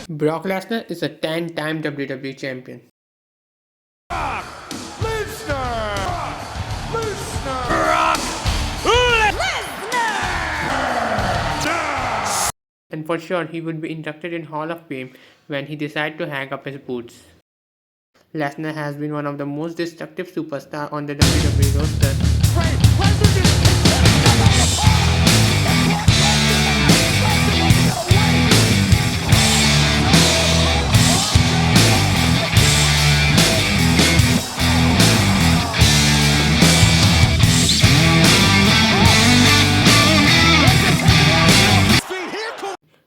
Brock Lesnar is a 10-time WWE champion. Brock Lesnar! Brock Lesnar! And for sure, he would be inducted in Hall of Fame when he decided to hang up his boots. Lesnar has been one of the most destructive superstars on the WWE roster.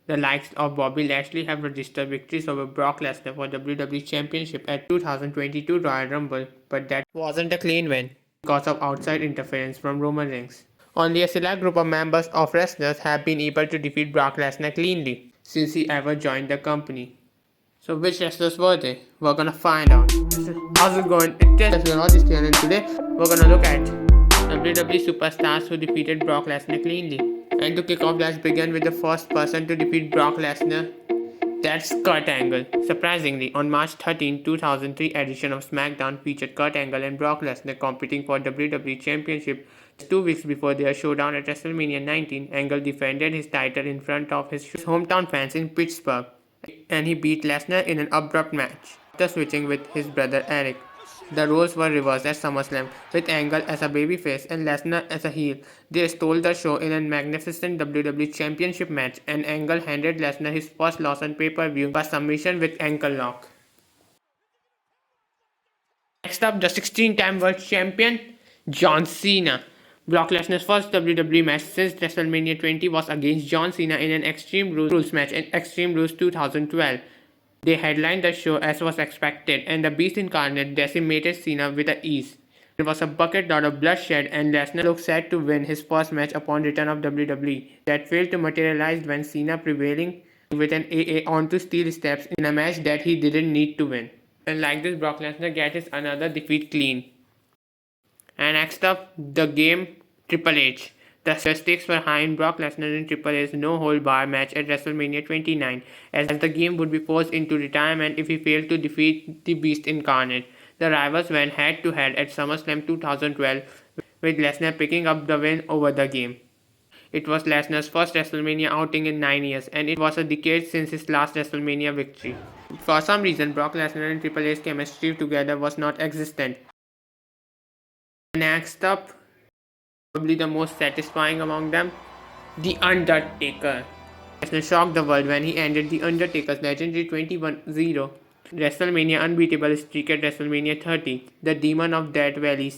The likes of Bobby Lashley have registered victories over Brock Lesnar for WWE Championship at 2022 Royal Rumble, but that wasn't a clean win because of outside interference from Roman Reigns. Only a select group of members of wrestlers have been able to defeat Brock Lesnar cleanly since he ever joined the company. So which wrestlers were they? We're gonna find out. How's it going? It's Technologist here, and today we're gonna look at WWE superstars who defeated Brock Lesnar cleanly. And to kick off, let's begin with the first person to defeat Brock Lesnar. That's Kurt Angle. Surprisingly, on March 13, 2003 edition of SmackDown featured Kurt Angle and Brock Lesnar competing for WWE Championship. Just 2 weeks before their showdown at WrestleMania 19, Angle defended his title in front of his hometown fans in Pittsburgh, and he beat Lesnar in an abrupt match after switching with his brother Eric. The roles were reversed at SummerSlam, with Angle as a babyface and Lesnar as a heel. They stole the show in a magnificent WWE Championship match, and Angle handed Lesnar his first loss on pay-per-view by submission with ankle lock. Next up, the 16-time World Champion, John Cena. Brock Lesnar's first WWE match since WrestleMania 20 was against John Cena in an Extreme Rules match in Extreme Rules 2012. They headlined the show as was expected, and the Beast Incarnate decimated Cena with ease. There was a bucket load of bloodshed, and Lesnar looked set to win hhis first match upon return of WWE. That failed to materialize when Cena prevailing with an AA onto steel steps in a match that he didn't need to win. And like this, Brock Lesnar gets another defeat clean. And next up, the game Triple H. The stakes were high in Brock Lesnar and Triple H's no-hold-bar match at WrestleMania 29, as the game would be forced into retirement if he failed to defeat the Beast Incarnate. The rivals went head-to-head at SummerSlam 2012, with Lesnar picking up the win over the game. It was Lesnar's first WrestleMania outing in 9 years, and it was a decade since his last WrestleMania victory. For some reason, Brock Lesnar and Triple H's chemistry together was not existent. Next up, probably the most satisfying among them, The Undertaker. Lesnar shocked the world when he ended The Undertaker's legendary 21-0 WrestleMania unbeatable streak at WrestleMania 30. The Demon of Death Valley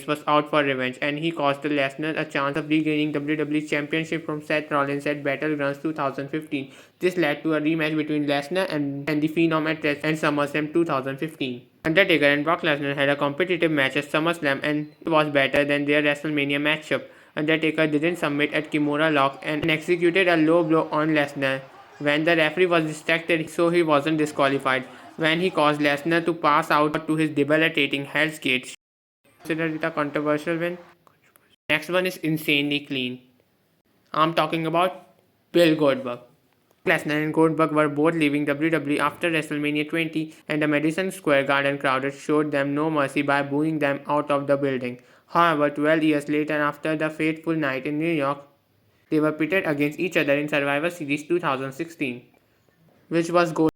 was out for revenge, and he cost Lesnar a chance of regaining WWE Championship from Seth Rollins at Battlegrounds 2015. This led to a rematch between Lesnar and the Phenom at SummerSlam 2015. Undertaker and Brock Lesnar had a competitive match at SummerSlam, and it was better than their WrestleMania matchup. Undertaker didn't submit at Kimura Lock and executed a low blow on Lesnar when the referee was distracted, so he wasn't disqualified. When he caused Lesnar to pass out to his debilitating Hell's Gate, considered it a controversial win. Next one is insanely clean. I'm talking about Bill Goldberg. Lesnar and Goldberg were both leaving WWE after WrestleMania 20, and the Madison Square Garden crowd showed them no mercy by booing them out of the building. However, 12 years later, after the fateful night in New York, they were pitted against each other in Survivor Series 2016, which was Goldberg's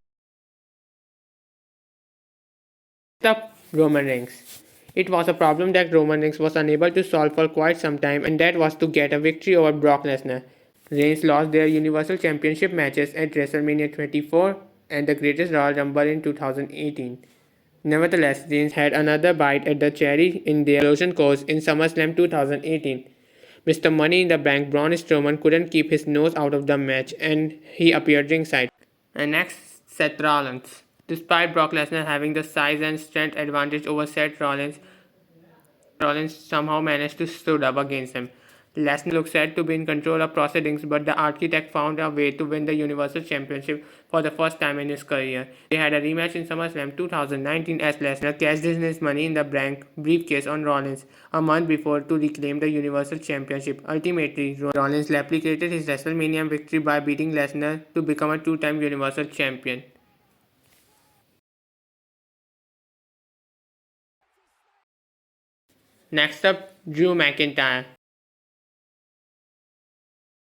up Roman Reigns. It was a problem that Roman Reigns was unable to solve for quite some time, and that was to get a victory over Brock Lesnar. Reigns lost their Universal Championship matches at WrestleMania 24 and the Greatest Royal Rumble in 2018. Nevertheless, Reigns had another bite at the cherry in their Explosion course in SummerSlam 2018. Mr. Money in the Bank Braun Strowman couldn't keep his nose out of the match, and he appeared ringside. And next, Seth Rollins. Despite Brock Lesnar having the size and strength advantage over Seth Rollins, Rollins somehow managed to stood up against him. Lesnar looked set to be in control of proceedings, but the architect found a way to win the Universal Championship for the first time in his career. They had a rematch in SummerSlam 2019 as Lesnar cashed in his Money in the Bank briefcase on Rollins a month before to reclaim the Universal Championship. Ultimately, Rollins replicated his WrestleMania victory by beating Lesnar to become a two-time Universal Champion. Next up, Drew McIntyre.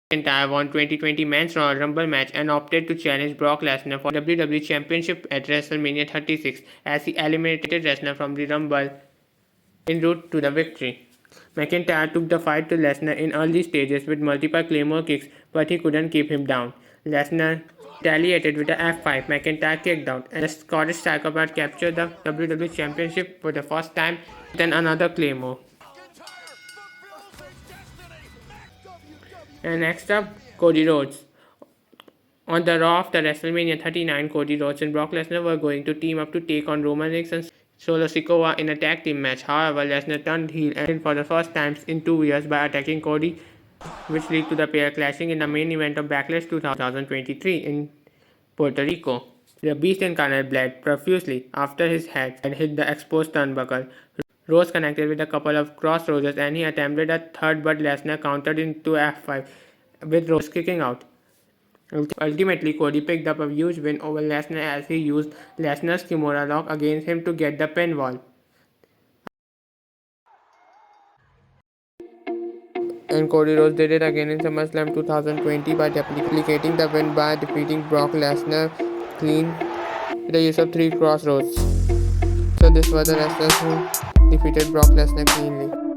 McIntyre won 2020 Men's Royal Rumble match and opted to challenge Brock Lesnar for the WWE Championship at WrestleMania 36 as he eliminated Lesnar from the Rumble en route to the victory. McIntyre took the fight to Lesnar in early stages with multiple Claymore kicks, but he couldn't keep him down. Lesnar retaliated with a F5. McIntyre kicked out, and the Scottish Psychopath captured the WWE Championship for the first time, then another Claymore. And next up, Cody Rhodes. On the Raw after WrestleMania 39, Cody Rhodes and Brock Lesnar were going to team up to take on Roman Reigns and Solo Sikoa in a tag team match. However, Lesnar turned heel and for the first time in 2 years by attacking Cody, which led to the pair clashing in the main event of Backlash 2023 in Puerto Rico. The Beast incarnate bled profusely after his head had hit the exposed turnbuckle. Rose connected with a couple of crossroads and he attempted a third, but Lesnar countered into F5 with Rose kicking out. Ultimately, Cody picked up a huge win over Lesnar as he used Lesnar's Kimura lock against him to get the pinfall. And Cody Rhodes did it again in SummerSlam 2020 by replicating the win by defeating Brock Lesnar clean with the use of 3 crossroads. So this was the wrestlers who defeated Brock Lesnar cleanly.